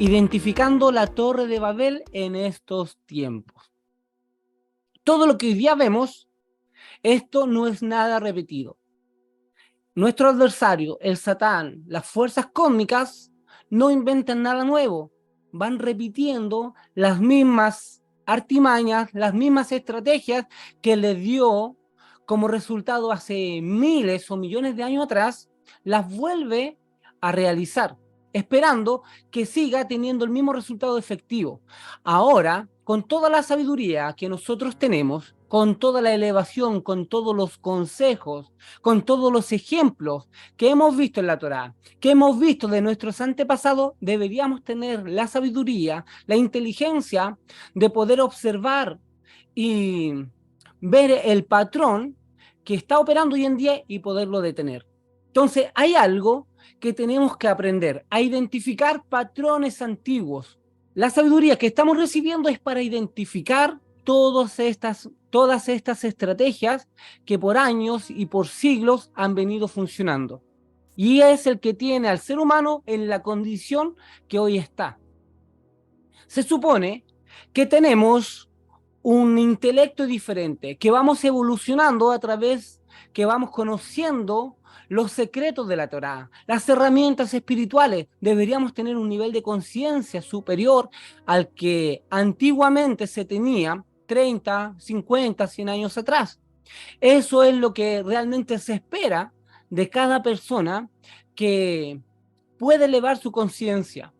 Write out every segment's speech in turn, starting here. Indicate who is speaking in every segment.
Speaker 1: identificando la Torre de Babel en estos tiempos. Todo lo que hoy día vemos, esto no es nada repetido. Nuestro adversario, el Satán, las fuerzas cósmicas, no inventan nada nuevo. Van repitiendo las mismas artimañas, las mismas estrategias que les dio como resultado hace miles o millones de años atrás, las vuelve a realizar, esperando que siga teniendo el mismo resultado efectivo. Ahora, con toda la sabiduría que nosotros tenemos, con toda la elevación, con todos los consejos, con todos los ejemplos que hemos visto en la Torá, que hemos visto de nuestros antepasados, deberíamos tener la sabiduría, la inteligencia de poder observar y ver el patrón que está operando hoy en día y poderlo detener. Entonces, hay algo que tenemos que aprender, a identificar patrones antiguos. La sabiduría que estamos recibiendo es para identificar todas estas estrategias que por años y por siglos han venido funcionando. Y es el que tiene al ser humano en la condición que hoy está. Se supone que tenemos un intelecto diferente, que vamos evolucionando a través, que vamos conociendo los secretos de la Torá, las herramientas espirituales. Deberíamos tener un nivel de conciencia superior al que antiguamente se tenía 30, 50, 100 años atrás. Eso es lo que realmente se espera de cada persona que puede elevar su conciencia,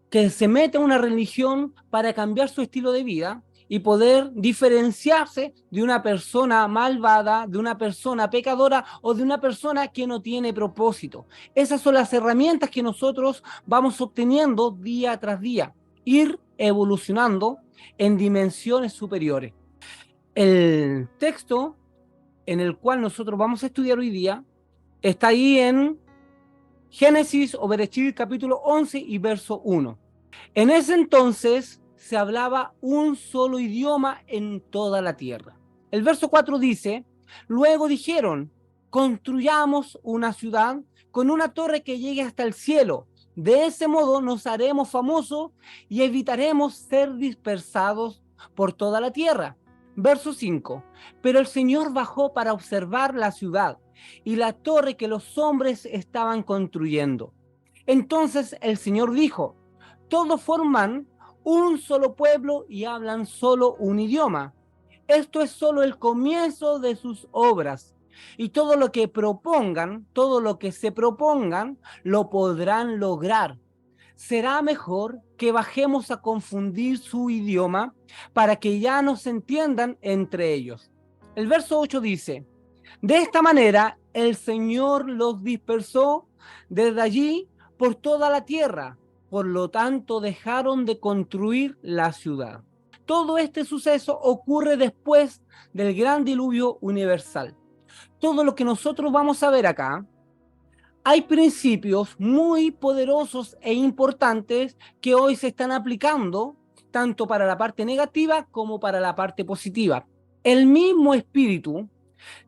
Speaker 1: que se mete a una religión para cambiar su estilo de vida y poder diferenciarse de una persona malvada, de una persona pecadora o de una persona que no tiene propósito. Esas son las herramientas que nosotros vamos obteniendo día tras día, ir evolucionando en dimensiones superiores. El texto en el cual nosotros vamos a estudiar hoy día está ahí en Génesis o Bereshit capítulo 11 y verso 1. En ese entonces se hablaba un solo idioma en toda la tierra. El verso 4 dice, luego dijeron, construyamos una ciudad con una torre que llegue hasta el cielo. De ese modo nos haremos famosos y evitaremos ser dispersados por toda la tierra. Verso 5, pero el Señor bajó para observar la ciudad y la torre que los hombres estaban construyendo. Entonces el Señor dijo, todos forman un solo pueblo y hablan solo un idioma. Esto es solo el comienzo de sus obras. Y todo lo que propongan, todo lo que se propongan, lo podrán lograr. Será mejor que bajemos a confundir su idioma para que ya no se entiendan entre ellos. El verso 8 dice, de esta manera el Señor los dispersó desde allí por toda la tierra. Por lo tanto, dejaron de construir la ciudad. Todo este suceso ocurre después del gran diluvio universal. Todo lo que nosotros vamos a ver acá, hay principios muy poderosos e importantes que hoy se están aplicando tanto para la parte negativa como para la parte positiva. El mismo espíritu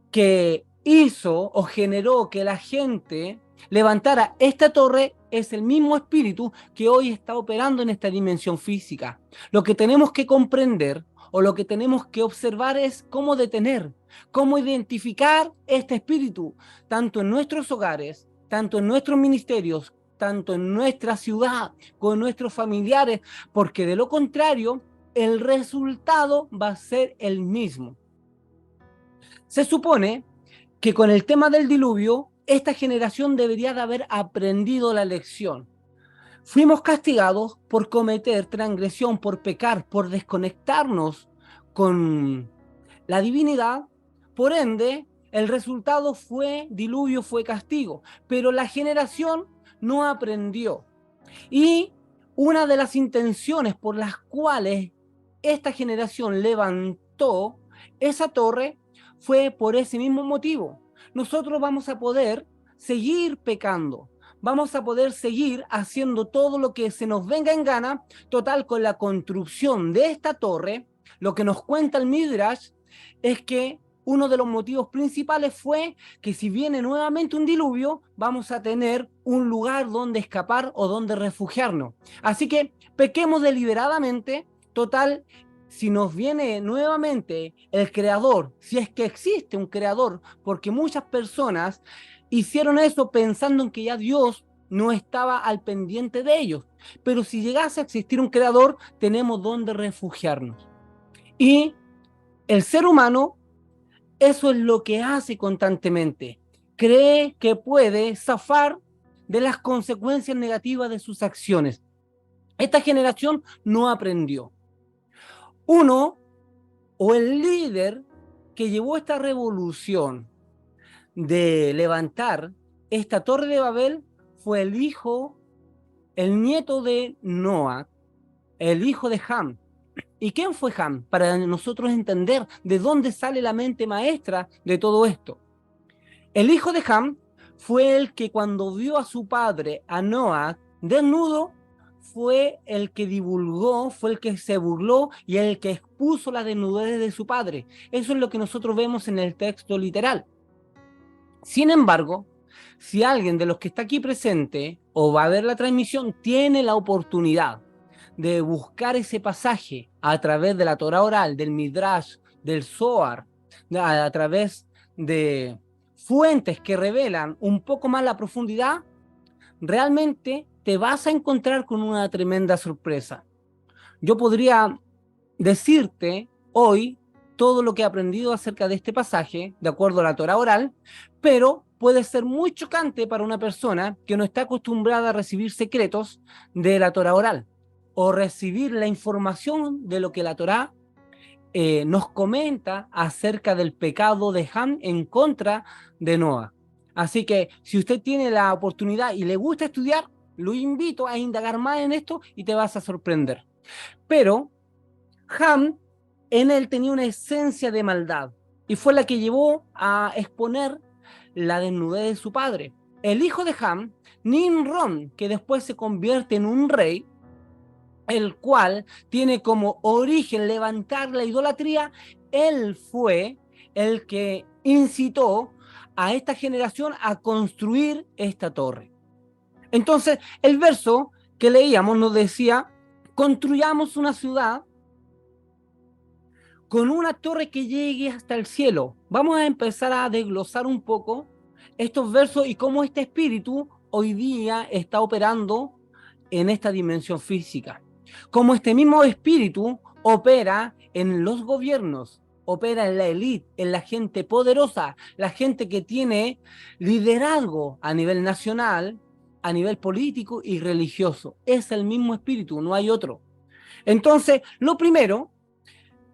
Speaker 1: que hizo o generó que la gente levantara esta torre es el mismo espíritu que hoy está operando en esta dimensión física. Lo que tenemos que comprender o lo que tenemos que observar es cómo detener, cómo identificar este espíritu, tanto en nuestros hogares, tanto en nuestros ministerios, tanto en nuestra ciudad, con nuestros familiares, porque de lo contrario, el resultado va a ser el mismo. Se supone que con el tema del diluvio, esta generación debería de haber aprendido la lección. Fuimos castigados por cometer transgresión, por pecar, por desconectarnos con la divinidad. Por ende, el resultado fue diluvio, fue castigo. Pero la generación no aprendió. Y una de las intenciones por las cuales esta generación levantó esa torre fue por ese mismo motivo. Nosotros vamos a poder seguir pecando, vamos a poder seguir haciendo todo lo que se nos venga en gana. Total, con la construcción de esta torre, lo que nos cuenta el Midrash es que uno de los motivos principales fue que si viene nuevamente un diluvio, vamos a tener un lugar donde escapar o donde refugiarnos. Así que pequemos deliberadamente, total, si nos viene nuevamente el creador, si es que existe un creador, porque muchas personas hicieron eso pensando en que ya Dios no estaba al pendiente de ellos. Pero si llegase a existir un creador, tenemos donde refugiarnos. Y el ser humano, eso es lo que hace constantemente. Cree que puede zafar de las consecuencias negativas de sus acciones. Esta generación no aprendió. Uno, o el líder que llevó esta revolución de levantar esta torre de Babel, fue el nieto de Noah, el hijo de Ham. ¿Y quién fue Ham? Para nosotros entender de dónde sale la mente maestra de todo esto. El hijo de Ham fue el que cuando vio a su padre, a Noah, desnudo, fue el que divulgó, fue el que se burló y el que expuso la desnudez de su padre. Eso es lo que nosotros vemos en el texto literal. Sin embargo, si alguien de los que está aquí presente o va a ver la transmisión tiene la oportunidad de buscar ese pasaje a través de la Torá oral, del Midrash, del Zohar, a través de fuentes que revelan un poco más la profundidad, realmente te vas a encontrar con una tremenda sorpresa. Yo podría decirte hoy todo lo que he aprendido acerca de este pasaje, de acuerdo a la Torá oral, pero puede ser muy chocante para una persona que no está acostumbrada a recibir secretos de la Torá oral o recibir la información de lo que la Torá nos comenta acerca del pecado de Ham en contra de Noah. Así que si usted tiene la oportunidad y le gusta estudiar, lo invito a indagar más en esto y te vas a sorprender. Pero Ham en él tenía una esencia de maldad y fue la que llevó a exponer la desnudez de su padre. El hijo de Ham, Nimrod, que después se convierte en un rey, el cual tiene como origen levantar la idolatría, él fue el que incitó a esta generación a construir esta torre. Entonces, el verso que leíamos nos decía, construyamos una ciudad con una torre que llegue hasta el cielo. Vamos a empezar a desglosar un poco estos versos y cómo este espíritu hoy día está operando en esta dimensión física. Cómo este mismo espíritu opera en los gobiernos, opera en la élite, en la gente poderosa, la gente que tiene liderazgo a nivel nacional, a nivel político y religioso. Es el mismo espíritu, no hay otro. Entonces, lo primero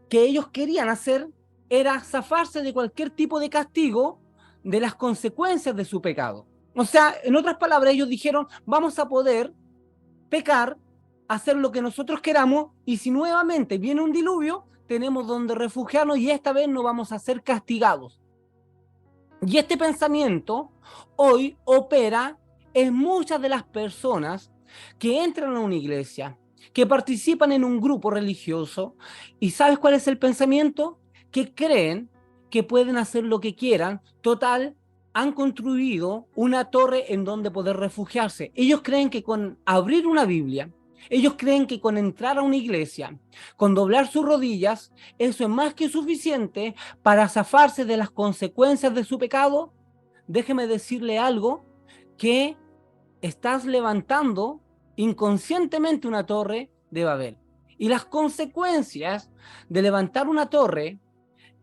Speaker 1: que ellos querían hacer era zafarse de cualquier tipo de castigo de las consecuencias de su pecado. O sea, en otras palabras, ellos dijeron, vamos a poder pecar, hacer lo que nosotros queramos, y si nuevamente viene un diluvio, tenemos donde refugiarnos y esta vez no vamos a ser castigados. Y este pensamiento hoy opera en muchas de las personas que entran a una iglesia, que participan en un grupo religioso, y ¿sabes cuál es el pensamiento? Que creen que pueden hacer lo que quieran, total, han construido una torre en donde poder refugiarse. Ellos creen que con abrir una Biblia, ellos creen que con entrar a una iglesia, con doblar sus rodillas, eso es más que suficiente para zafarse de las consecuencias de su pecado. Déjeme decirle algo, que estás levantando inconscientemente una torre de Babel. Y las consecuencias de levantar una torre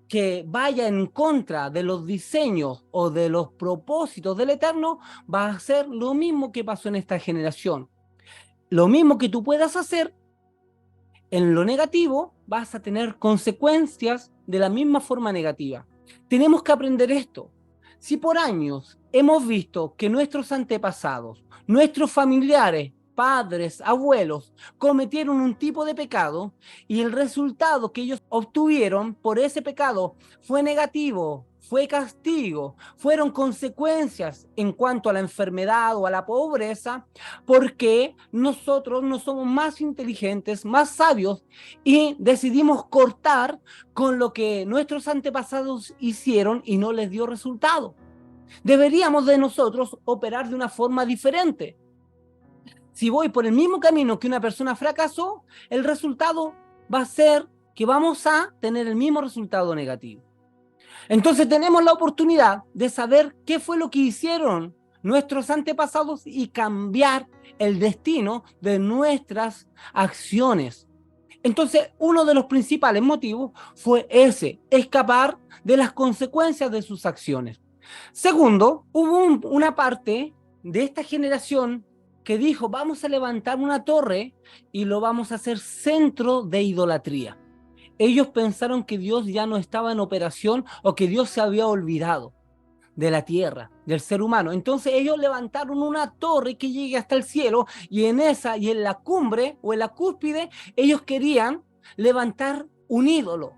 Speaker 1: que vaya en contra de los diseños o de los propósitos del Eterno va a ser lo mismo que pasó en esta generación. Lo mismo que tú puedas hacer en lo negativo, vas a tener consecuencias de la misma forma negativa. Tenemos que aprender esto. Si por años hemos visto que nuestros antepasados, nuestros familiares, padres, abuelos, cometieron un tipo de pecado y el resultado que ellos obtuvieron por ese pecado fue negativo, fue castigo, fueron consecuencias en cuanto a la enfermedad o a la pobreza, porque nosotros no somos más inteligentes, más sabios y decidimos cortar con lo que nuestros antepasados hicieron y no les dio resultado. Deberíamos de nosotros operar de una forma diferente. Si voy por el mismo camino que una persona fracasó, el resultado va a ser que vamos a tener el mismo resultado negativo. Entonces tenemos la oportunidad de saber qué fue lo que hicieron nuestros antepasados y cambiar el destino de nuestras acciones. Entonces, uno de los principales motivos fue ese, escapar de las consecuencias de sus acciones. Segundo, hubo una parte de esta generación que dijo, vamos a levantar una torre y lo vamos a hacer centro de idolatría. Ellos pensaron que Dios ya no estaba en operación o que Dios se había olvidado de la tierra, del ser humano. Entonces ellos levantaron una torre que llegue hasta el cielo y en esa y en la cumbre o en la cúspide ellos querían levantar un ídolo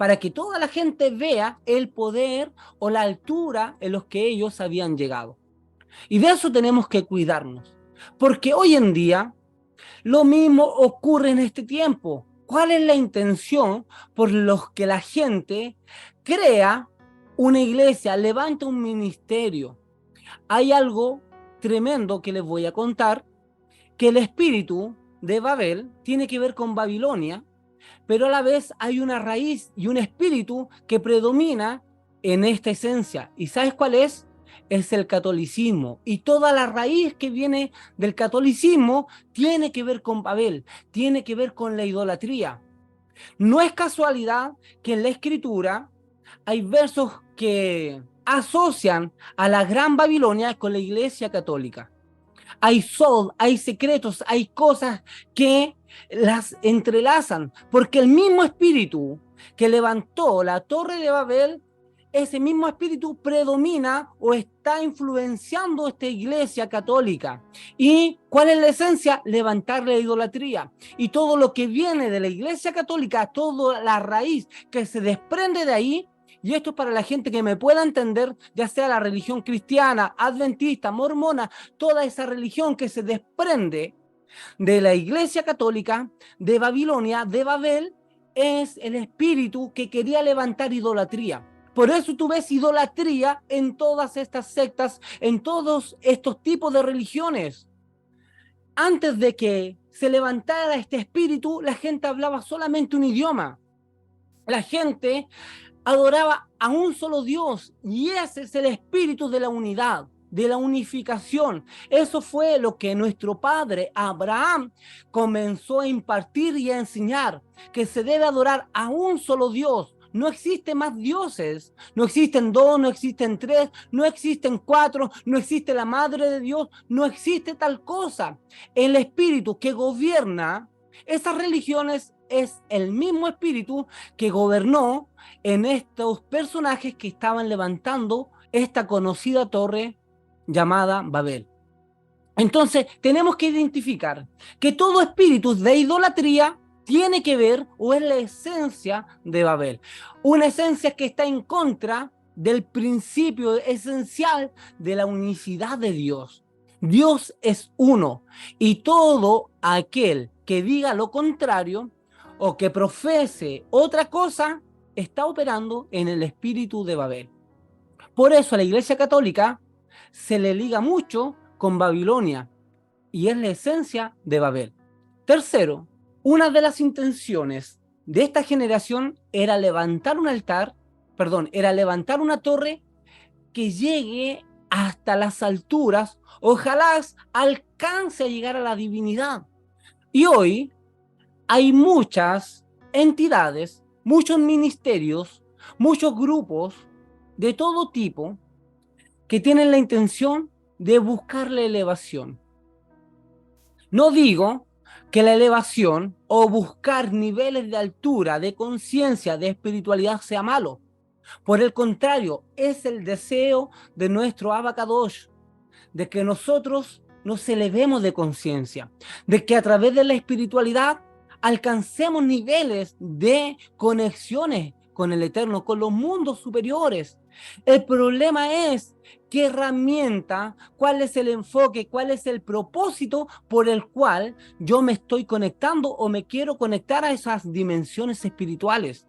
Speaker 1: para que toda la gente vea el poder o la altura en los que ellos habían llegado. Y de eso tenemos que cuidarnos, porque hoy en día lo mismo ocurre en este tiempo. ¿Cuál es la intención por los que la gente crea una iglesia, levanta un ministerio? Hay algo tremendo que les voy a contar, que el espíritu de Babel tiene que ver con Babilonia, pero a la vez hay una raíz y un espíritu que predomina en esta esencia. ¿Y sabes cuál es? Es el catolicismo. Y toda la raíz que viene del catolicismo tiene que ver con Babel, tiene que ver con la idolatría. No es casualidad que en la escritura hay versos que asocian a la Gran Babilonia con la Iglesia Católica. Hay hay secretos, hay cosas que las entrelazan, porque el mismo espíritu que levantó la Torre de Babel, ese mismo espíritu predomina o está influenciando esta iglesia católica. ¿Y cuál es la esencia? Levantar la idolatría. Y todo lo que viene de la iglesia católica, toda la raíz que se desprende de ahí, y esto es para la gente que me pueda entender, ya sea la religión cristiana, adventista, mormona, toda esa religión que se desprende de la iglesia católica, de Babilonia, de Babel, es el espíritu que quería levantar idolatría. Por eso tú ves idolatría en todas estas sectas, en todos estos tipos de religiones. Antes de que se levantara este espíritu, la gente hablaba solamente un idioma. La gente adoraba a un solo Dios y ese es el espíritu de la unidad, de la unificación. Eso fue lo que nuestro padre Abraham comenzó a impartir y a enseñar, que se debe adorar a un solo Dios. No existen más dioses, no existen dos, no existen tres, no existen cuatro, no existe la madre de Dios, no existe tal cosa. El espíritu que gobierna esas religiones es el mismo espíritu que gobernó en estos personajes que estaban levantando esta conocida torre llamada Babel. Entonces, tenemos que identificar que todo espíritu de idolatría tiene que ver o es la esencia de Babel. Una esencia que está en contra del principio esencial de la unicidad de Dios. Dios es uno y todo aquel que diga lo contrario o que profese otra cosa está operando en el espíritu de Babel. Por eso a la Iglesia Católica se le liga mucho con Babilonia y es la esencia de Babel. Tercero, una de las intenciones de esta generación era levantar un altar, era levantar una torre que llegue hasta las alturas, ojalá alcance a llegar a la divinidad. Y hoy hay muchas entidades, muchos ministerios, muchos grupos de todo tipo que tienen la intención de buscar la elevación. No digo que la elevación o buscar niveles de altura, de conciencia, de espiritualidad sea malo. Por el contrario, es el deseo de nuestro Abacadosh, de que nosotros nos elevemos de conciencia, de que a través de la espiritualidad alcancemos niveles de conexiones con el Eterno, con los mundos superiores. El problema es qué herramienta, cuál es el enfoque, cuál es el propósito por el cual yo me estoy conectando o me quiero conectar a esas dimensiones espirituales.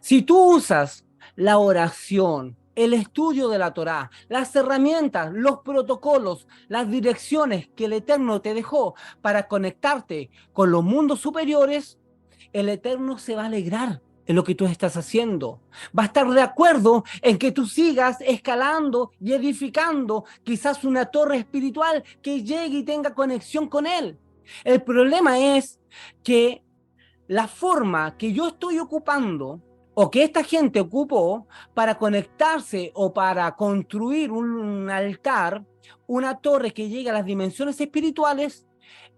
Speaker 1: Si tú usas la oración, el estudio de la Torá, las herramientas, los protocolos, las direcciones que el Eterno te dejó para conectarte con los mundos superiores, el Eterno se va a alegrar en lo que tú estás haciendo. Va a estar de acuerdo en que tú sigas escalando y edificando quizás una torre espiritual que llegue y tenga conexión con Él. El problema es que la forma que yo estoy ocupando o que esta gente ocupó para conectarse o para construir un altar, una torre que llegue a las dimensiones espirituales,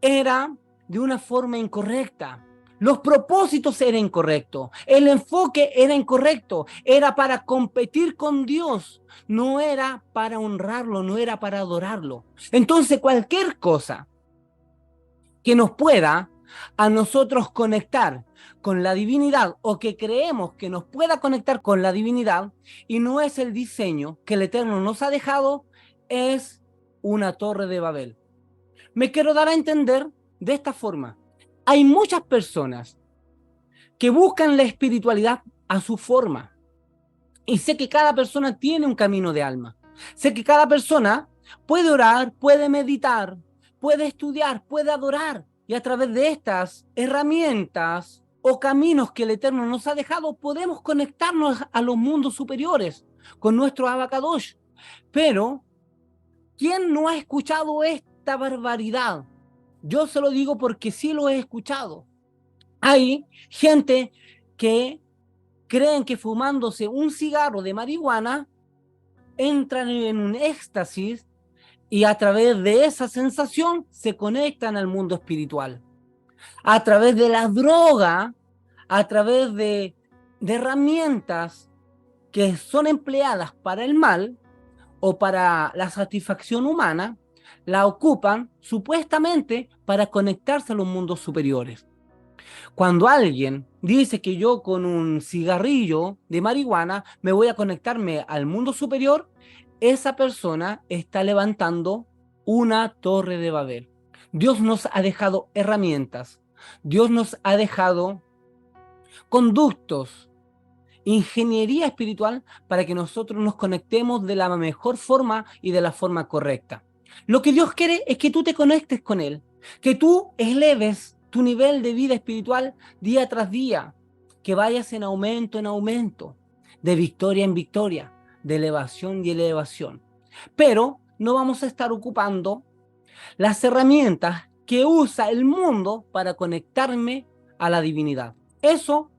Speaker 1: era de una forma incorrecta. Los propósitos eran incorrectos, el enfoque era incorrecto, era para competir con Dios, no era para honrarlo, no era para adorarlo. Entonces cualquier cosa que nos pueda a nosotros conectar con la divinidad o que creemos que nos pueda conectar con la divinidad y no es el diseño que el Eterno nos ha dejado, es una torre de Babel. Me quiero dar a entender de esta forma. Hay muchas personas que buscan la espiritualidad a su forma y sé que cada persona tiene un camino de alma. Sé que cada persona puede orar, puede meditar, puede estudiar, puede adorar. Y a través de estas herramientas o caminos que el Eterno nos ha dejado, podemos conectarnos a los mundos superiores con nuestro Abacadosh. Pero, ¿quién no ha escuchado esta barbaridad? Yo se lo digo porque sí lo he escuchado. Hay gente que creen que fumándose un cigarro de marihuana entran en un éxtasis y a través de esa sensación se conectan al mundo espiritual. A través de la droga, a través de herramientas que son empleadas para el mal o para la satisfacción humana, la ocupan supuestamente para conectarse a los mundos superiores. Cuando alguien dice que yo con un cigarrillo de marihuana me voy a conectarme al mundo superior, esa persona está levantando una torre de Babel. Dios nos ha dejado herramientas, Dios nos ha dejado conductos, ingeniería espiritual para que nosotros nos conectemos de la mejor forma y de la forma correcta. Lo que Dios quiere es que tú te conectes con Él, que tú eleves tu nivel de vida espiritual día tras día, que vayas en aumento, de victoria en victoria, de elevación y elevación. Pero no vamos a estar ocupando las herramientas que usa el mundo para conectarme a la divinidad. Eso,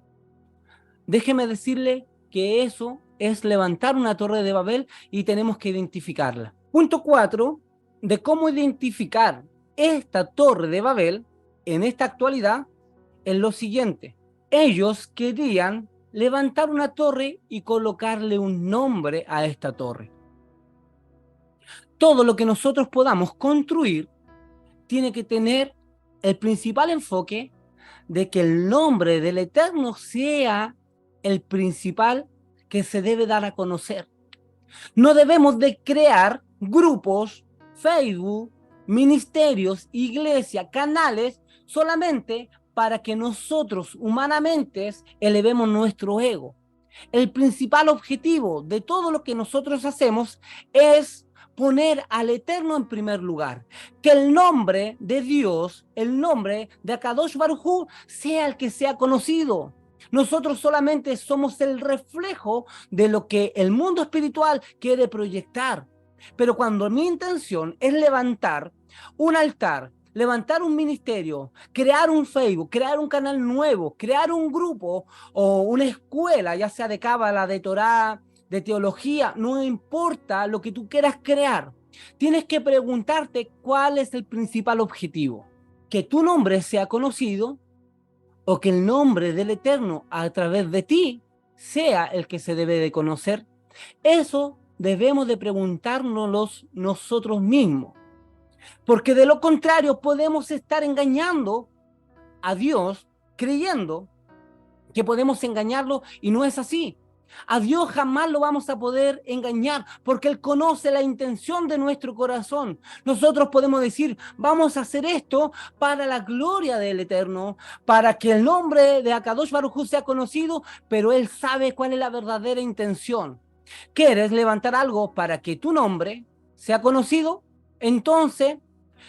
Speaker 1: déjeme decirle que eso es levantar una torre de Babel y tenemos que identificarla. Punto 4, de cómo identificar esta torre de Babel en esta actualidad, es lo siguiente. Ellos querían levantar una torre y colocarle un nombre a esta torre. Todo lo que nosotros podamos construir tiene que tener el principal enfoque de que el nombre del Eterno sea el principal que se debe dar a conocer. No debemos de crear grupos, Facebook, ministerios, iglesia, canales, solamente para que nosotros humanamente elevemos nuestro ego. El principal objetivo de todo lo que nosotros hacemos es poner al Eterno en primer lugar. Que el nombre de Dios, el nombre de Akadosh Baruj Hu, sea el que sea conocido. Nosotros solamente somos el reflejo de lo que el mundo espiritual quiere proyectar. Pero cuando mi intención es levantar un altar, levantar un ministerio, crear un Facebook, crear un canal nuevo, crear un grupo o una escuela, ya sea de cábala, de Torá, de teología, no importa lo que tú quieras crear. Tienes que preguntarte cuál es el principal objetivo. Que tu nombre sea conocido o que el nombre del Eterno a través de ti sea el que se debe de conocer. Eso debemos de preguntárnoslo nosotros mismos. Porque de lo contrario podemos estar engañando a Dios creyendo que podemos engañarlo, y no es así. A Dios jamás lo vamos a poder engañar porque Él conoce la intención de nuestro corazón. Nosotros podemos decir, vamos a hacer esto para la gloria del Eterno, para que el nombre de Akadosh Baruj Hu sea conocido, pero Él sabe cuál es la verdadera intención. ¿Quieres levantar algo para que tu nombre sea conocido? Entonces,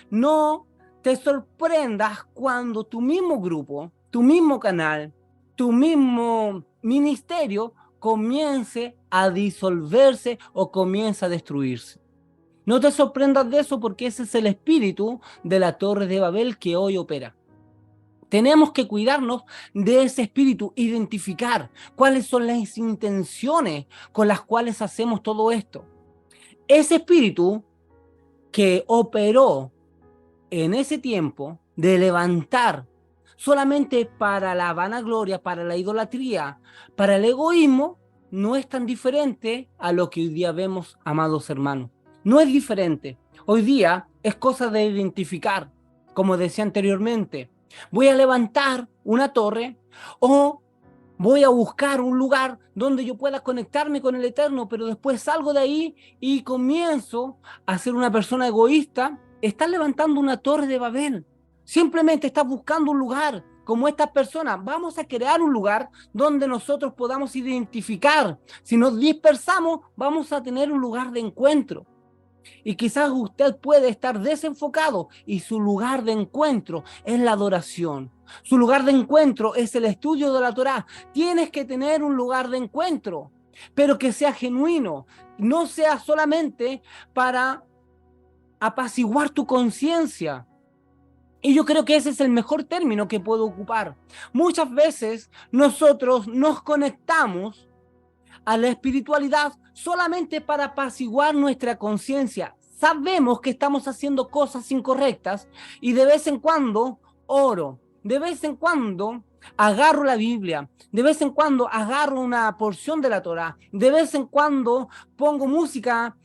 Speaker 1: no te sorprendas cuando tu mismo grupo, tu mismo canal, tu mismo ministerio comience a disolverse o comience a destruirse. No te sorprendas de eso porque ese es el espíritu de la Torre de Babel que hoy opera. Tenemos que cuidarnos de ese espíritu, identificar cuáles son las intenciones con las cuales hacemos todo esto. Ese espíritu que operó en ese tiempo de levantar solamente para la vanagloria, para la idolatría, para el egoísmo, no es tan diferente a lo que hoy día vemos, amados hermanos. No es diferente. Hoy día es cosa de identificar, como decía anteriormente. Voy a levantar una torre o voy a buscar un lugar donde yo pueda conectarme con el Eterno, pero después salgo de ahí y comienzo a ser una persona egoísta. Estás levantando una torre de Babel. Simplemente estás buscando un lugar como estas personas. Vamos a crear un lugar donde nosotros podamos identificar. Si nos dispersamos, vamos a tener un lugar de encuentro. Y quizás usted puede estar desenfocado y su lugar de encuentro es la adoración. Su lugar de encuentro es el estudio de la Torá. Tienes que tener un lugar de encuentro, pero que sea genuino. No sea solamente para apaciguar tu conciencia. Y yo creo que ese es el mejor término que puedo ocupar. Muchas veces nosotros nos conectamos a la espiritualidad solamente para apaciguar nuestra conciencia. Sabemos que estamos haciendo cosas incorrectas y de vez en cuando oro, de vez en cuando agarro la Biblia, de vez en cuando agarro una porción de la Torá, de vez en cuando pongo música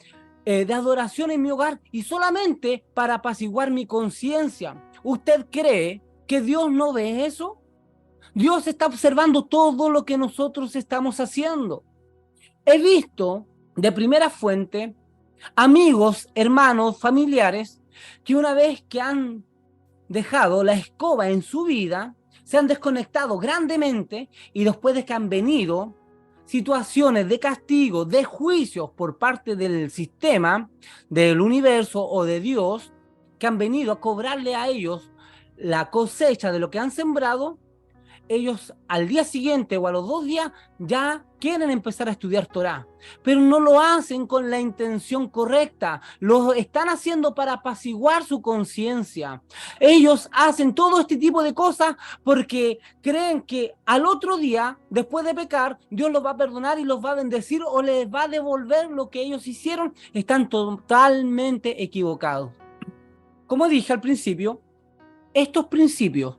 Speaker 1: de adoración en mi hogar y solamente para apaciguar mi conciencia. ¿Usted cree que Dios no ve eso? Dios está observando todo lo que nosotros estamos haciendo. He visto de primera fuente amigos, hermanos, familiares, que una vez que han dejado la escoba en su vida, se han desconectado grandemente y después de que han venido situaciones de castigo, de juicios por parte del sistema, del universo o de Dios, que han venido a cobrarle a ellos la cosecha de lo que han sembrado, ellos al día siguiente o a los 2 días ya quieren empezar a estudiar Torá, pero no lo hacen con la intención correcta, lo están haciendo para apaciguar su conciencia. Ellos hacen todo este tipo de cosas porque creen que al otro día, después de pecar, Dios los va a perdonar y los va a bendecir o les va a devolver lo que ellos hicieron. Están totalmente equivocados. Como dije al principio, estos principios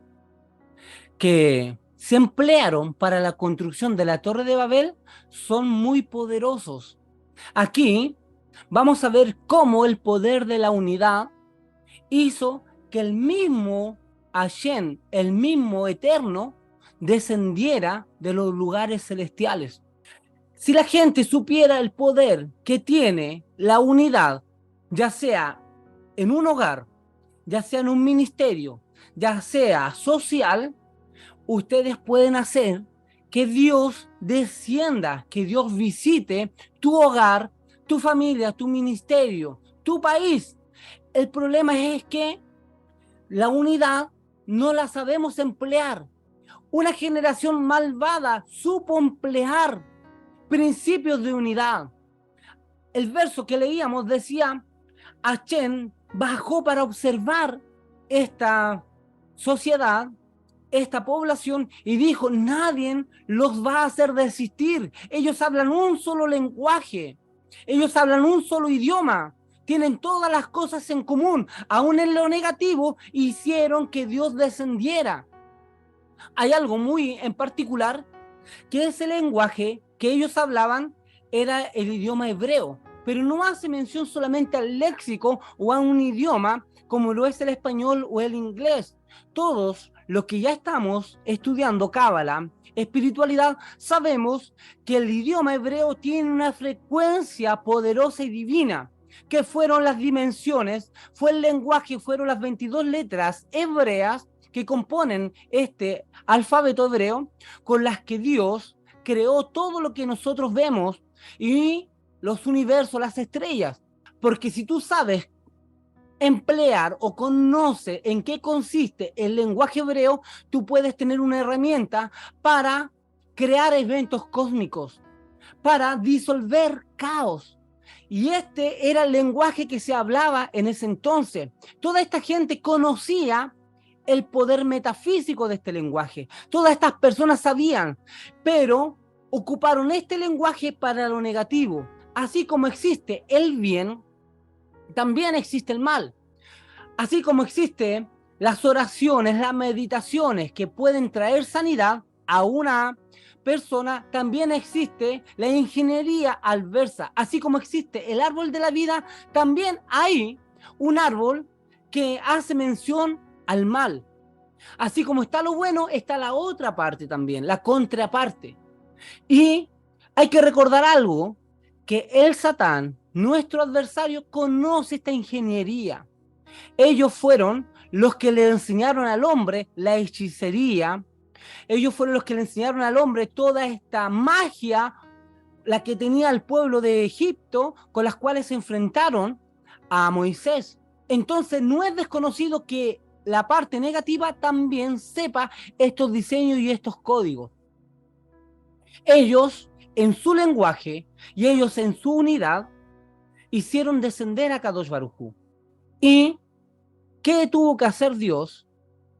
Speaker 1: que se emplearon para la construcción de la Torre de Babel son muy poderosos. Aquí vamos a ver cómo el poder de la unidad hizo que el mismo Hashem, el mismo Eterno, descendiera de los lugares celestiales. Si la gente supiera el poder que tiene la unidad, ya sea en un hogar, ya sea en un ministerio, ya sea social, ustedes pueden hacer que Dios descienda, que Dios visite tu hogar, tu familia, tu ministerio, tu país. El problema es que la unidad no la sabemos emplear. Una generación malvada supo emplear principios de unidad. El verso que leíamos decía, Hashem bajó para observar esta sociedad, esta población, y dijo, nadie los va a hacer desistir. Ellos hablan un solo lenguaje, ellos hablan un solo idioma, tienen todas las cosas en común. Aún en lo negativo hicieron que Dios descendiera. Hay algo muy en particular, que ese lenguaje que ellos hablaban era el idioma hebreo, pero no hace mención solamente al léxico o a un idioma como lo es el español o el inglés. Todos los que ya estamos estudiando Cábala, espiritualidad, sabemos que el idioma hebreo tiene una frecuencia poderosa y divina, que fueron las dimensiones, fue el lenguaje, fueron las 22 letras hebreas que componen este alfabeto hebreo, con las que Dios creó todo lo que nosotros vemos y los universos, las estrellas. Porque si tú sabes emplear o conoce en qué consiste el lenguaje hebreo, tú puedes tener una herramienta para crear eventos cósmicos, para disolver caos. Y este era el lenguaje que se hablaba en ese entonces. Toda esta gente conocía el poder metafísico de este lenguaje. Todas estas personas sabían, pero ocuparon este lenguaje para lo negativo. Así como existe el bien, también existe el mal. Así como existen las oraciones, las meditaciones que pueden traer sanidad a una persona, también existe la ingeniería adversa. Así como existe el árbol de la vida, también hay un árbol que hace mención al mal. Así como está lo bueno, está la otra parte también, la contraparte. Y hay que recordar algo, que el Satán, nuestro adversario, conoce esta ingeniería. Ellos fueron los que le enseñaron al hombre la hechicería. Ellos fueron los que le enseñaron al hombre toda esta magia, la que tenía el pueblo de Egipto, con las cuales se enfrentaron a Moisés. Entonces no es desconocido que la parte negativa también sepa estos diseños y estos códigos. Ellos, en su lenguaje y ellos en su unidad, hicieron descender a Kadosh Baruj Hu. ¿Y qué tuvo que hacer Dios?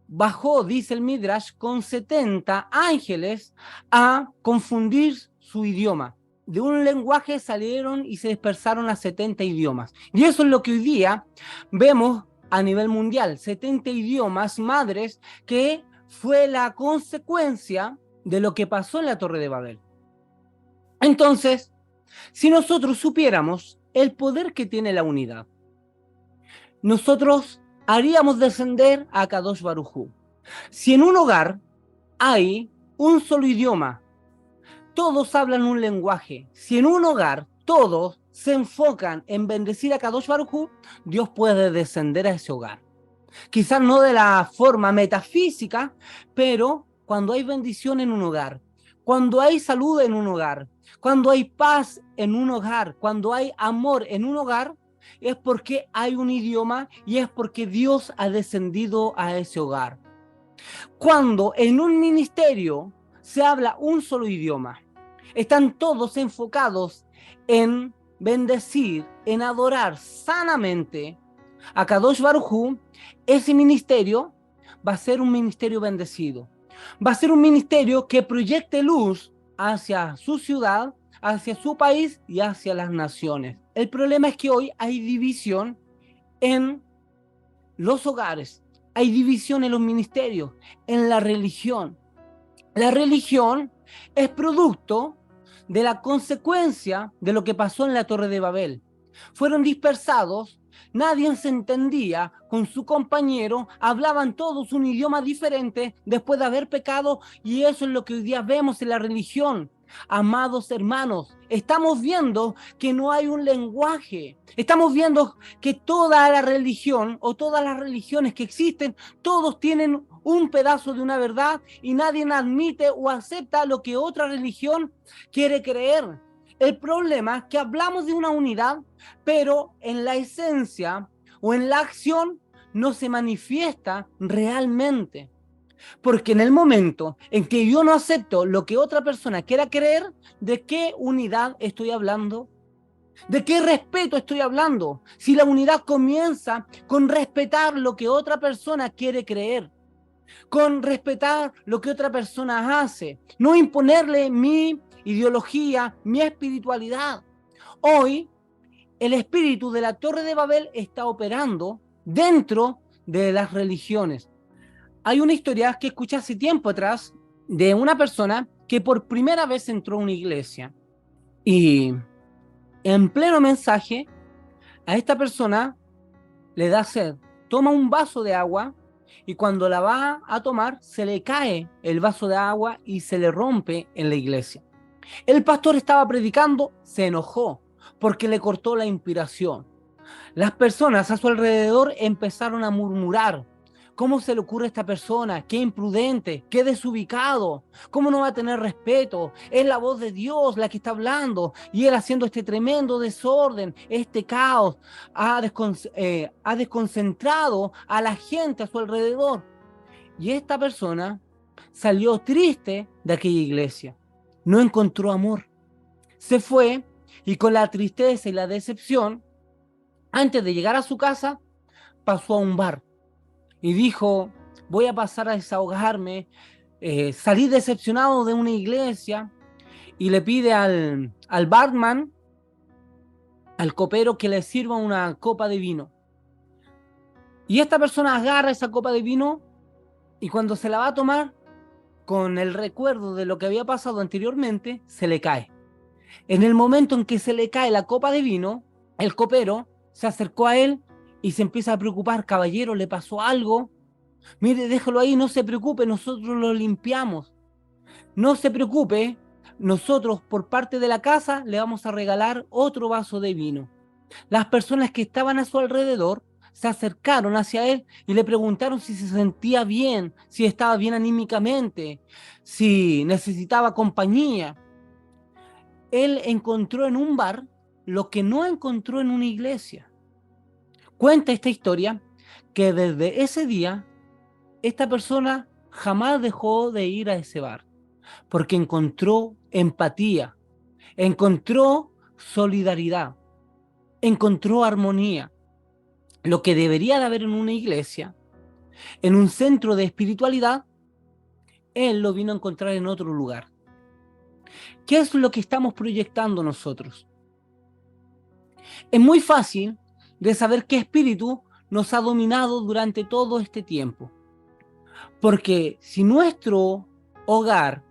Speaker 1: Bajó, dice el Midrash, con 70 ángeles a confundir su idioma. De un lenguaje salieron y se dispersaron a 70 idiomas. Y eso es lo que hoy día vemos a nivel mundial. 70 idiomas madres, que fue la consecuencia de lo que pasó en la Torre de Babel. Entonces, si nosotros supiéramos el poder que tiene la unidad, nosotros haríamos descender a Kadosh Baruj Hu. Si en un hogar hay un solo idioma, todos hablan un lenguaje, si en un hogar todos se enfocan en bendecir a Kadosh Baruj Hu, Dios puede descender a ese hogar. Quizás no de la forma metafísica, pero cuando hay bendición en un hogar, cuando hay salud en un hogar, cuando hay paz en un hogar, cuando hay amor en un hogar, es porque hay un idioma y es porque Dios ha descendido a ese hogar. Cuando en un ministerio se habla un solo idioma, están todos enfocados en bendecir, en adorar sanamente a Kadosh Baruj Hu, ese ministerio va a ser un ministerio bendecido. Va a ser un ministerio que proyecte luz hacia su ciudad, hacia su país y hacia las naciones. El problema es que hoy hay división en los hogares, hay división en los ministerios, en la religión. La religión es producto de la consecuencia de lo que pasó en la Torre de Babel. Fueron dispersados, nadie se entendía con su compañero, hablaban todos un idioma diferente después de haber pecado, y eso es lo que hoy día vemos en la religión. Amados hermanos, estamos viendo que no hay un lenguaje. Estamos viendo que toda la religión o todas las religiones que existen, todos tienen un pedazo de una verdad y nadie admite o acepta lo que otra religión quiere creer. El problema es que hablamos de una unidad, pero en la esencia o en la acción no se manifiesta realmente. Porque en el momento en que yo no acepto lo que otra persona quiera creer, ¿de qué unidad estoy hablando? ¿De qué respeto estoy hablando? Si la unidad comienza con respetar lo que otra persona quiere creer, con respetar lo que otra persona hace, no imponerle mi ideología, mi espiritualidad. Hoy, el espíritu de la Torre de Babel está operando dentro de las religiones. Hay una historia que escuché hace tiempo atrás de una persona que por primera vez entró a una iglesia y en pleno mensaje a esta persona le da sed, toma un vaso de agua y cuando la va a tomar se le cae el vaso de agua y se le rompe en la iglesia. El pastor estaba predicando, se enojó porque le cortó la inspiración. Las personas a su alrededor empezaron a murmurar. ¿Cómo se le ocurre a esta persona? ¡Qué imprudente! ¡Qué desubicado! ¿Cómo no va a tener respeto? Es la voz de Dios la que está hablando y él haciendo este tremendo desorden, este caos. Ha desconcentrado a la gente a su alrededor. Y esta persona salió triste de aquella iglesia. No encontró amor. Se fue y con la tristeza y la decepción, antes de llegar a su casa, pasó a un bar y dijo, voy a pasar a desahogarme. Salí decepcionado de una iglesia y le pide al barman, al copero, que le sirva una copa de vino. Y esta persona agarra esa copa de vino y cuando se la va a tomar, con el recuerdo de lo que había pasado anteriormente, se le cae. En el momento en que se le cae la copa de vino, el copero se acercó a él y se empieza a preocupar. Caballero, ¿le pasó algo? Mire, déjalo ahí, no se preocupe, nosotros lo limpiamos. No se preocupe, nosotros por parte de la casa le vamos a regalar otro vaso de vino. Las personas que estaban a su alrededor se acercaron hacia él y le preguntaron si se sentía bien, si estaba bien anímicamente, si necesitaba compañía. Él encontró en un bar lo que no encontró en una iglesia. Cuenta esta historia que desde ese día esta persona jamás dejó de ir a ese bar porque encontró empatía, encontró solidaridad, encontró armonía. Lo que debería de haber en una iglesia, en un centro de espiritualidad, él lo vino a encontrar en otro lugar. ¿Qué es lo que estamos proyectando nosotros? Es muy fácil de saber qué espíritu nos ha dominado durante todo este tiempo. Porque si nuestro hogar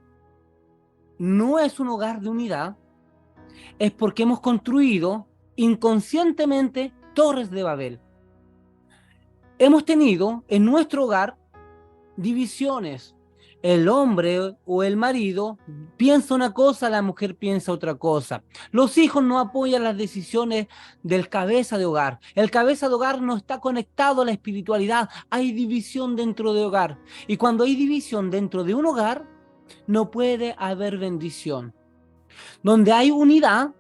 Speaker 1: no es un hogar de unidad, es porque hemos construido inconscientemente torres de Babel. Hemos tenido en nuestro hogar divisiones. El hombre o el marido piensa una cosa, la mujer piensa otra cosa. Los hijos no apoyan las decisiones del cabeza de hogar. El cabeza de hogar no está conectado a la espiritualidad. Hay división dentro de hogar. Y cuando hay división dentro de un hogar, no puede haber bendición. Donde hay unidad,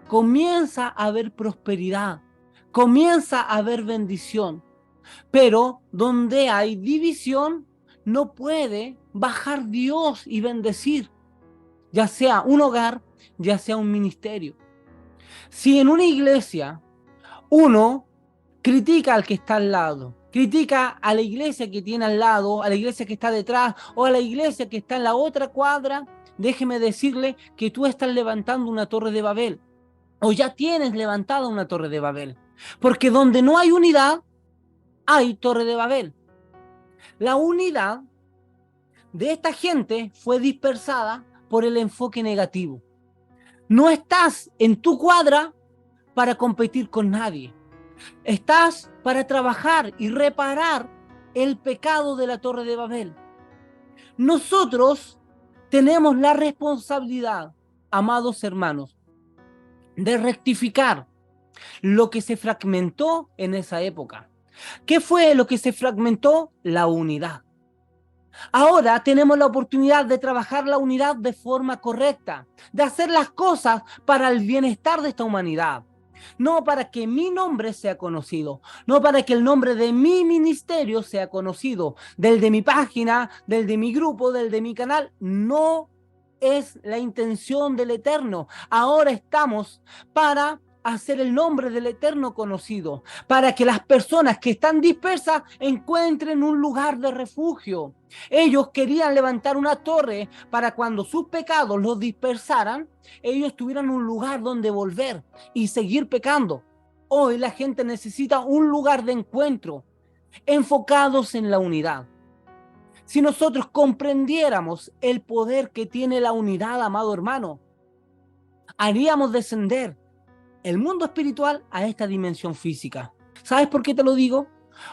Speaker 1: comienza a haber prosperidad, comienza a haber bendición. Pero donde hay división, no puede bajar Dios y bendecir, ya sea un hogar, ya sea un ministerio. Si en una iglesia uno critica al que está al lado, critica a la iglesia que tiene al lado, a la iglesia que está detrás o a la iglesia que está en la otra cuadra, déjeme decirle que tú estás levantando una torre de Babel o ya tienes levantada una torre de Babel. Porque donde no hay unidad, hay torre de Babel. La unidad de esta gente fue dispersada por el enfoque negativo. No estás en tu cuadra para competir con nadie. Estás para trabajar y reparar el pecado de la Torre de Babel. Nosotros tenemos la responsabilidad, amados hermanos, de rectificar lo que se fragmentó en esa época. ¿Qué fue lo que se fragmentó? La unidad. Ahora tenemos la oportunidad de trabajar la unidad de forma correcta, de hacer las cosas para el bienestar de esta humanidad. No para que mi nombre sea conocido, no para que el nombre de mi ministerio sea conocido, del de mi página, del de mi grupo, del de mi canal. No es la intención del Eterno. Ahora estamos para hacer el nombre del Eterno conocido, para que las personas que están dispersas encuentren un lugar de refugio. Ellos querían levantar una torre para cuando sus pecados los dispersaran, ellos tuvieran un lugar donde volver y seguir pecando. Hoy la gente necesita un lugar de encuentro, enfocados en la unidad. Si nosotros comprendiéramos el poder que tiene la unidad, amado hermano, haríamos descender el mundo espiritual a esta dimensión física. ¿Sabes por qué te lo digo?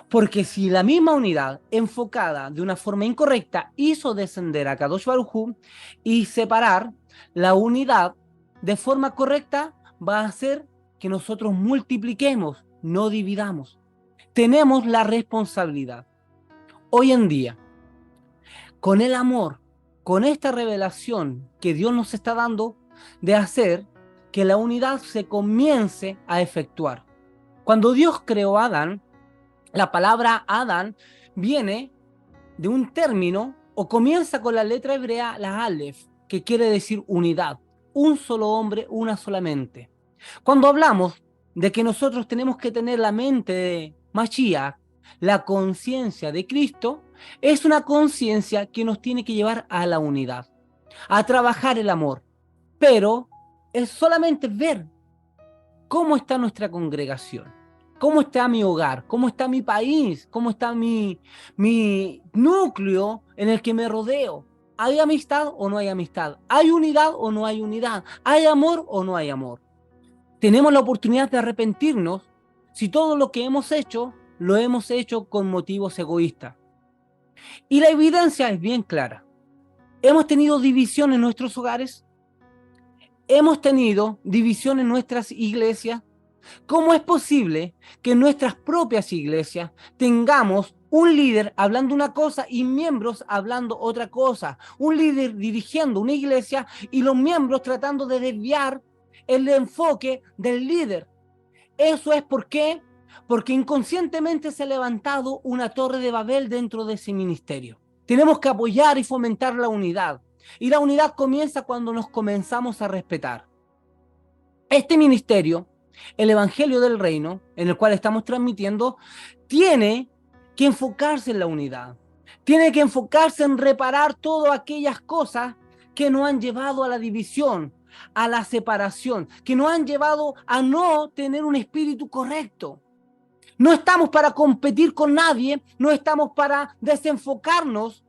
Speaker 1: Porque si la misma unidad enfocada de una forma incorrecta hizo descender a Kadosh Baruj Hu, y separar la unidad de forma correcta va a hacer que nosotros multipliquemos, no dividamos. Tenemos la responsabilidad hoy en día, con el amor, con esta revelación que Dios nos está dando, de hacer que la unidad se comience a efectuar. Cuando Dios creó a Adán, la palabra Adán viene de un término o comienza con la letra hebrea, la Aleph, que quiere decir unidad, un solo hombre, una sola mente. Cuando hablamos de que nosotros tenemos que tener la mente de Mashiach, la conciencia de Cristo, es una conciencia que nos tiene que llevar a la unidad, a trabajar el amor. Pero es solamente ver cómo está nuestra congregación, cómo está mi hogar, cómo está mi país, cómo está mi núcleo en el que me rodeo. ¿Hay amistad o no hay amistad? ¿Hay unidad o no hay unidad? ¿Hay amor o no hay amor? Tenemos la oportunidad de arrepentirnos si todo lo que hemos hecho lo hemos hecho con motivos egoístas. Y la evidencia es bien clara. Hemos tenido división en nuestros hogares, hemos tenido división en nuestras iglesias. ¿Cómo es posible que en nuestras propias iglesias tengamos un líder hablando una cosa y miembros hablando otra cosa? Un líder dirigiendo una iglesia y los miembros tratando de desviar el enfoque del líder. Eso es porque inconscientemente se ha levantado una torre de Babel dentro de ese ministerio. Tenemos que apoyar y fomentar la unidad. Y la unidad comienza cuando nos comenzamos a respetar. Este ministerio, el Evangelio del Reino, en el cual estamos transmitiendo, tiene que enfocarse en la unidad. Tiene que enfocarse en reparar todas aquellas cosas que nos han llevado a la división, a la separación, que nos han llevado a no tener un espíritu correcto. No estamos para competir con nadie, no estamos para desenfocarnos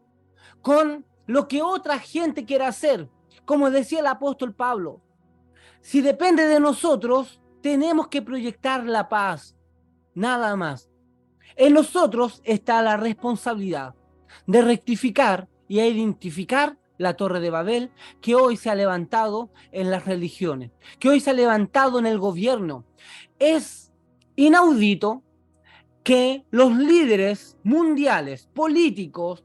Speaker 1: con lo que otra gente quiere hacer. Como decía el apóstol Pablo, si depende de nosotros, tenemos que proyectar la paz, nada más. En nosotros está la responsabilidad de rectificar y identificar la Torre de Babel que hoy se ha levantado en las religiones, que hoy se ha levantado en el gobierno. Es inaudito que los líderes mundiales, políticos,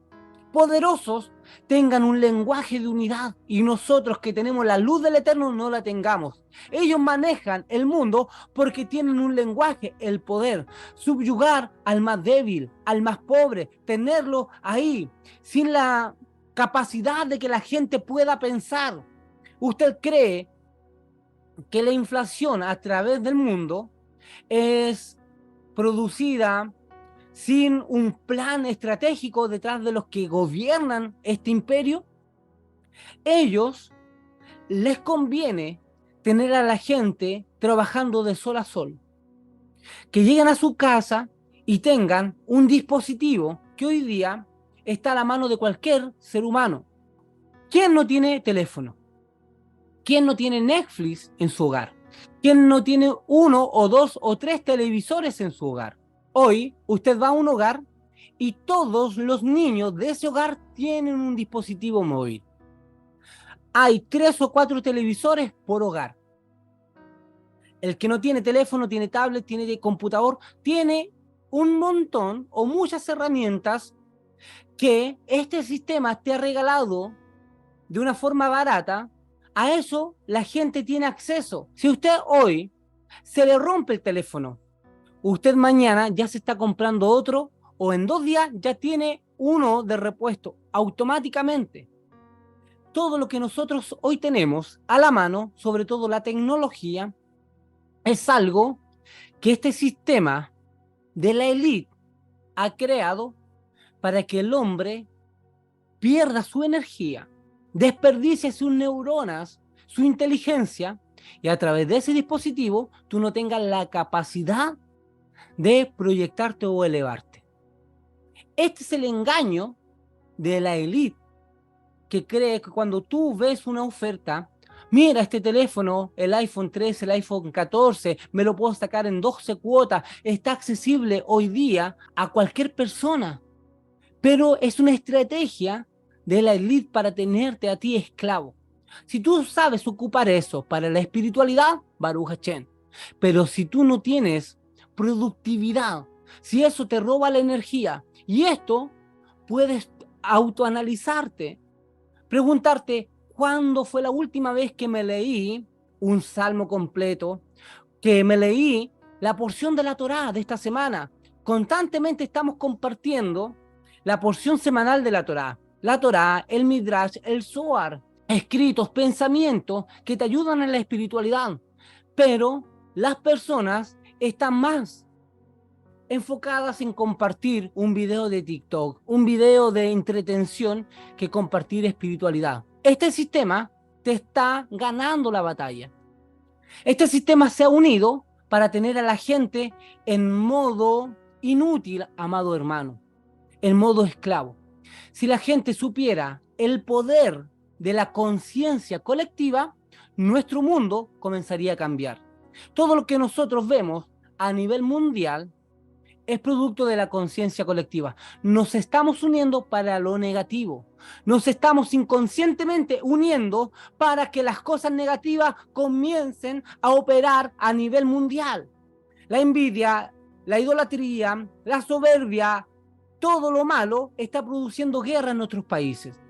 Speaker 1: poderosos, tengan un lenguaje de unidad y nosotros que tenemos la luz del Eterno no la tengamos. Ellos manejan el mundo porque tienen un lenguaje, el poder, subyugar al más débil, al más pobre, tenerlo ahí, sin la capacidad de que la gente pueda pensar. ¿Usted cree que la inflación a través del mundo es producida sin un plan estratégico detrás de los que gobiernan este imperio? Ellos les conviene tener a la gente trabajando de sol a sol, que lleguen a su casa y tengan un dispositivo que hoy día está a la mano de cualquier ser humano. ¿Quién no tiene teléfono? ¿Quién no tiene Netflix en su hogar? ¿Quién no tiene uno o dos o tres televisores en su hogar? Hoy usted va a un hogar y todos los niños de ese hogar tienen un dispositivo móvil. Hay 3 o 4 televisores por hogar. El que no tiene teléfono, tiene tablet, tiene computador, tiene un montón o muchas herramientas que este sistema te ha regalado de una forma barata. A eso la gente tiene acceso. Si usted hoy se le rompe el teléfono, usted mañana ya se está comprando otro o en 2 días ya tiene uno de repuesto automáticamente. Todo lo que nosotros hoy tenemos a la mano, sobre todo la tecnología, es algo que este sistema de la élite ha creado para que el hombre pierda su energía, desperdicie sus neuronas, su inteligencia, y a través de ese dispositivo tú no tengas la capacidad de proyectarte o elevarte. Este es el engaño de la élite, que cree que cuando tú ves una oferta Mira este teléfono, el iPhone 13, el iPhone 14, me lo puedo sacar en 12 cuotas, está accesible hoy día a cualquier persona, pero es una estrategia de la élite para tenerte a ti esclavo. Si tú sabes ocupar eso para la espiritualidad, Baruch Hashem. Pero si tú no tienes productividad, si eso te roba la energía, y esto puedes autoanalizarte, preguntarte, ¿cuándo fue la última vez que me leí un salmo completo? Que me leí la porción de la Torá de esta semana. Constantemente estamos compartiendo la porción semanal de la Torá. La Torá, el Midrash, el Zohar, escritos, pensamientos que te ayudan en la espiritualidad. Pero las personas están más enfocadas en compartir un video de TikTok, un video de entretención, que compartir espiritualidad. Este sistema te está ganando la batalla. Este sistema se ha unido para tener a la gente en modo inútil, amado hermano, en modo esclavo. Si la gente supiera el poder de la conciencia colectiva, nuestro mundo comenzaría a cambiar. Todo lo que nosotros vemos a nivel mundial es producto de la conciencia colectiva. Nos estamos uniendo para lo negativo. Nos estamos inconscientemente uniendo para que las cosas negativas comiencen a operar a nivel mundial. La envidia, la idolatría, la soberbia, todo lo malo está produciendo guerra en nuestros países.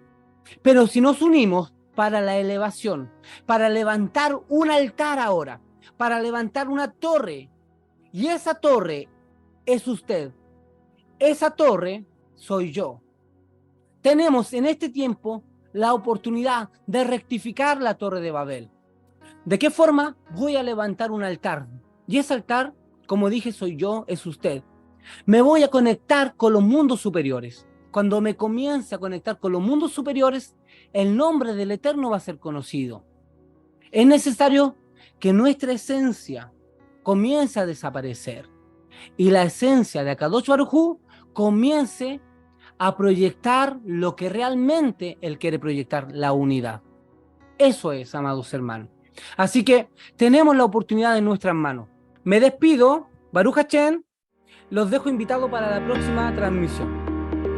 Speaker 1: Pero si nos unimos para la elevación, para levantar un altar ahora, para levantar una torre, y esa torre es usted, esa torre soy yo. Tenemos en este tiempo la oportunidad de rectificar la Torre de Babel. ¿De qué forma? Voy a levantar un altar. Y ese altar, como dije, soy yo, es usted. Me voy a conectar con los mundos superiores. Cuando me comience a conectar con los mundos superiores, el nombre del Eterno va a ser conocido. Es necesario que nuestra esencia comience a desaparecer y la esencia de Akadosh Baruj Hu comience a proyectar lo que realmente Él quiere proyectar, la unidad. Eso es, amados hermanos. Así que tenemos la oportunidad en nuestras manos. Me despido, Baruch Hashem, los dejo invitados para la próxima transmisión.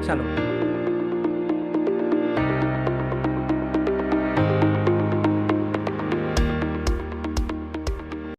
Speaker 1: Shalom.